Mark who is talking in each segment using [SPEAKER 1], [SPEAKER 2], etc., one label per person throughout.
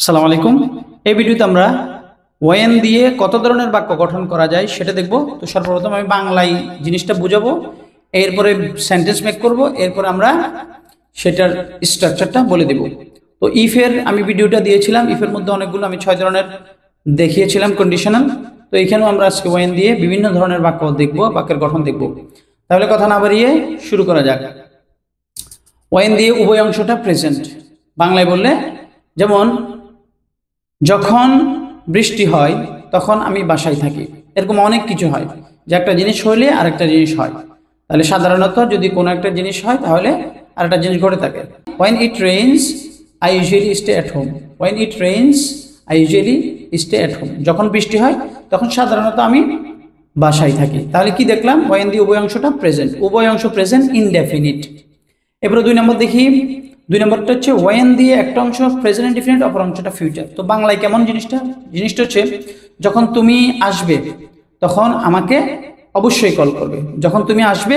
[SPEAKER 1] আসসালামু আলাইকুম। এই ভিডিওতে আমরা ওয়েন দিয়ে কত ধরনের বাক্য গঠন করা যায় সেটা দেখব। তো সর্বপ্রথম আমি বাংলায় জিনিসটা বুঝাবো, এরপরে সেন্টেন্স মেক করব, এরপর আমরা সেটার স্ট্রাকচারটা বলে দেব। তো ইফের আমি ভিডিওটা দিয়েছিলাম, ইফের মধ্যে অনেকগুলো আমি 6 ধরনের দেখিয়েছিলাম কন্ডিশনাল। তো এখানেও আমরা আজকে ওয়েন দিয়ে বিভিন্ন ধরনের বাক্য দেখব, বাক্যের গঠন দেখব। তাহলে কথা না বাড়িয়ে শুরু করা যাক। ওয়েন দিয়ে উভয় অংশটা প্রেজেন্ট। বাংলায় বললে যেমন যখন বৃষ্টি হয় তখন আমি বাসায় থাকি, এরকম অনেক কিছু হয় যে একটা জিনিস হইলে আরেকটা জিনিস হয়। তাহলে সাধারণত যদি কোনো একটা জিনিস হয় তাহলে আরেকটা জিনিস ঘটে থাকে। When it rains I usually stay at home. When it rains I usually stay at home. যখন বৃষ্টি হয় তখন সাধারণত আমি বাসায় থাকি। তাহলে কি দেখলাম? when দিয়ে উভয় অংশটা প্রেজেন্ট, উভয় অংশ প্রেজেন্ট ইনডেফিনিট। এবারে 2 নম্বর দেখি। 2 নম্বরটা হচ্ছে ওয়েন দিয়ে একটা অংশ প্রেজেন্ট ইনডিফিনিট, অপর অংশটা ফিউচার। তো বাংলায় কেমন জিনিসটা হচ্ছে যখন তুমি আসবে তখন আমাকে অবশ্যই কল করবে। যখন তুমি আসবে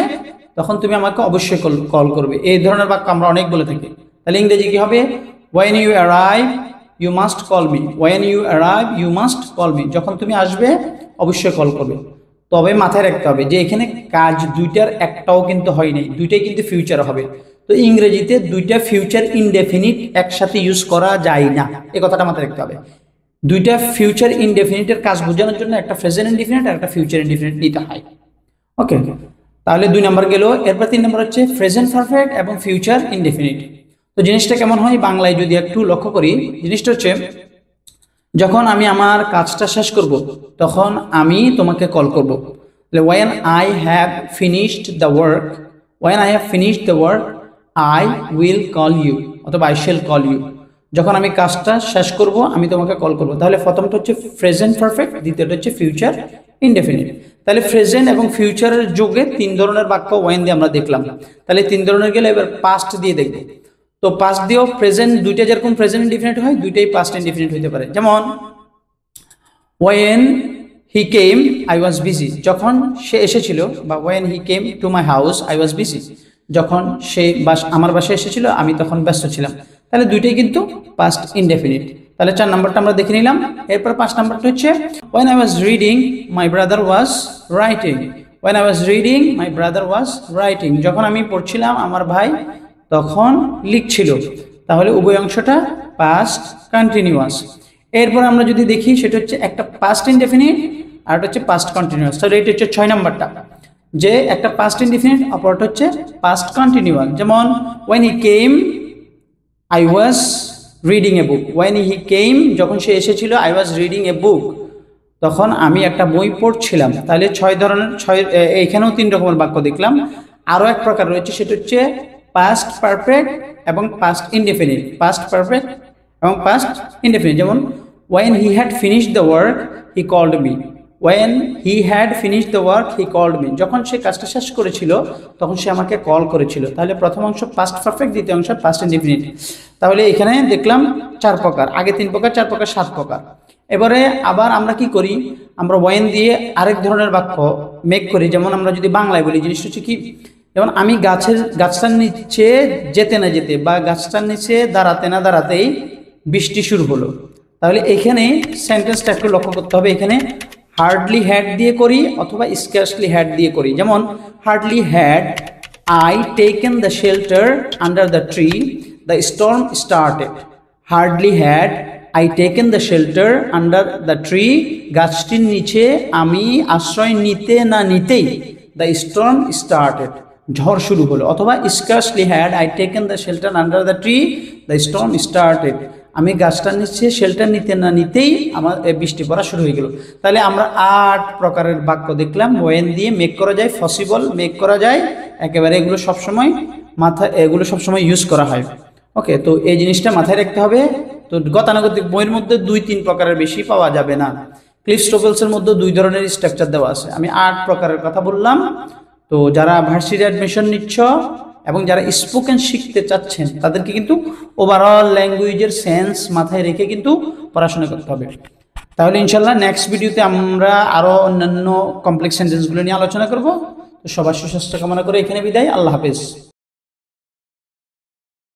[SPEAKER 1] তখন তুমি আমাকে অবশ্যই কল করবে। এই ধরনের বাক্য আমরা অনেক বলে থাকি। তাহলে ইংরেজি কি হবে? when you arrive you must call me. when you arrive you must call me. যখন তুমি আসবে অবশ্যই কল করবে। তবে মাথায় রাখতে হবে যে এখানে কাজ দুইটার একটাও কিন্তু হয় নাই, দুইটাই কিন্তু ফিউচার হবে। তো ইংরেজিতে দুইটা ফিউচার ইনডেফিনিট একসাথে ইউজ করা যায় না, এই কথাটা মাথায় রাখতে হবে। দুইটা ফিউচার ইনডেফিনিটের কাজ বোঝানোর জন্য একটা প্রেজেন্ট ইনডিফিনিট আর একটা ফিউচার ইনডিফিনিট নিতে হয়। ওকে, তাহলে 2 নম্বর গেল। এরপর 3 নম্বর হচ্ছে প্রেজেন্ট পারফেক্ট এবং ফিউচার ইনডেফিনিট। তো জিনিসটা কেমন হয় বাংলায় যদি একটু লক্ষ্য করি, জিনিসটা হচ্ছে যখন আমি আমার কাজটা শেষ করব তখন আমি তোমাকে কল করব। when I have finished the work, when I have finished the work I will call you অথবা I shall call you। যখন আমি কাজটা শেষ করব আমি তোমাকে কল করব। তাহলে প্রথমটা হচ্ছে প্রেজেন্ট পারফেক্ট, দ্বিতীয়টা হচ্ছে ফিউচার ইনডেফিনিট। তাহলে প্রেজেন্ট এবং ফিউচারের যোগে 3 ধরনের বাক্য ওয়েন দিয়ে আমরা দেখলাম। তাহলে 3 ধরনের গেলে এবার পাস্ট দিয়ে দেখব। তো পাস্ট দিয়েও প্রেজেন্ট দুইটা যেরকম প্রেজেন্ট ইনডিফিনিট হয়, দুইটাই পাস্ট ইনডিফিনিট হতে পারে। যেমন when he came I was busy, যখন সে এসেছিল, বা when he came to my house I was busy, যখন সে আমার বাসায় এসেছিল আমি তখন ব্যস্ত ছিলাম। তাহলে দুইটাই কিন্তু পাস্ট ইনডেফিনিট। তাহলে 4 নম্বরটা আমরা দেখে নিলাম। এরপর 5 নম্বরটা হচ্ছে when I was reading my brother was writing. when I was reading my brother was writing, যখন আমি পড়ছিলাম আমার ভাই তখন লিখছিল। তাহলে উভয় অংশটা পাস্ট কন্টিনিউয়াস। এরপর আমরা যদি দেখি সেটা হচ্ছে একটা পাস্ট ইনডেফিনিট আর এটা হচ্ছে পাস্ট কন্টিনিউয়াস। তাহলে এটা হচ্ছে 6 নম্বরটা, যে একটা পাস্ট ইনডেফিনিট অপরটা হচ্ছে পাস্ট কন্টিনিউয়াস। যেমন when he came I was reading a book. when he came যখন সে এসেছিল I was reading a book, তখন আমি একটা বই পড়ছিলাম। তাহলে 6 ধরনের এখানেও 3 রকমের বাক্য দেখলাম। আরও এক প্রকার রয়েছে, সেটা হচ্ছে পাস্ট পারফেক্ট এবং পাস্ট ইনডেফিনিট। পাস্ট পারফেক্ট এবং পাস্ট ইনডেফিনিট। যেমন when he had finished the work he called me. when he had finished the work he called me, যখন সে কাজটা শেষ করেছিল তখন সে আমাকে কল করেছিল। তাহলে প্রথম অংশ পাস্ট পারফেক্ট, দ্বিতীয় অংশ পাস্ট ইনডেফিনিট। তাহলে এখানে দেখলাম 4 প্রকার, আগে 3 প্রকার, 4 প্রকার, 7 প্রকার। এবারে আবার আমরা কি করি, আমরা ওয়েন দিয়ে আরেক ধরনের বাক্য মেক করি। যেমন আমরা যদি বাংলায় বলি, জিনিসটা হচ্ছে কি, যেমন আমি গাছটার নিচে যেতে না যেতে বা গাছটার নিচে দাঁড়াতে না দাঁড়াতেই বৃষ্টি শুরু হলো। তাহলে এখানে সেন্টেন্সটা একটু লক্ষ্য করতে হবে। এখানে হার্ডলি হ্যাড দিয়ে করি অথবা স্কার্সলি হ্যাড দিয়ে করি। যেমন hardly had I taken the shelter under the tree the storm started. Hardly had I taken the shelter under the tree, গাছটির নিচে আমি আশ্রয় নিতে না নিতেই the storm started, ঝড় শুরু হলো। অথবা scarcely had I taken the shelter under the tree the storm started, আমি গাছটার নিচে শেল্টার নিতে না নিতেই আমার বৃষ্টি পড়া শুরু হয়ে গেল। তাহলে আমরা 8 প্রকারের বাক্য দেখলাম ওয়েন দিয়ে মেক করা যায়, পসিবল মেক করা যায় একেবারে। এগুলো সবসময় ইউজ করা হয়। ওকে, তো এই জিনিসটা মাথায় রাখতে হবে। তো গতানুগতিক বইয়ের মধ্যে 2-3 প্রকারের বেশি পাওয়া যাবে না। ক্লিফস্টোফেলসের মধ্যে 2 ধরনের স্ট্রাকচার দেওয়া আছে। আমি 8 প্রকারের কথা বললাম। তো যারা ভার্সিটি অ্যাডমিশন নিচ্ছ এবং যারা স্পোকেন শিখতে চাচ্ছেন তাদেরকে কিন্তু ওভারঅল ল্যাঙ্গুয়েজের সেন্স মাথায় রেখে কিন্তু পড়াশোনা করতে হবে। তাহলে ইনশাল্লাহ নেক্সট ভিডিওতে আমরা আরও অন্যান্য কমপ্লেক্স সেন্টেন্সগুলো নিয়ে আলোচনা করব। তো সবার সুস্বাস্থ্য কামনা করে এখানে বিদায়। আল্লাহ হাফেজ।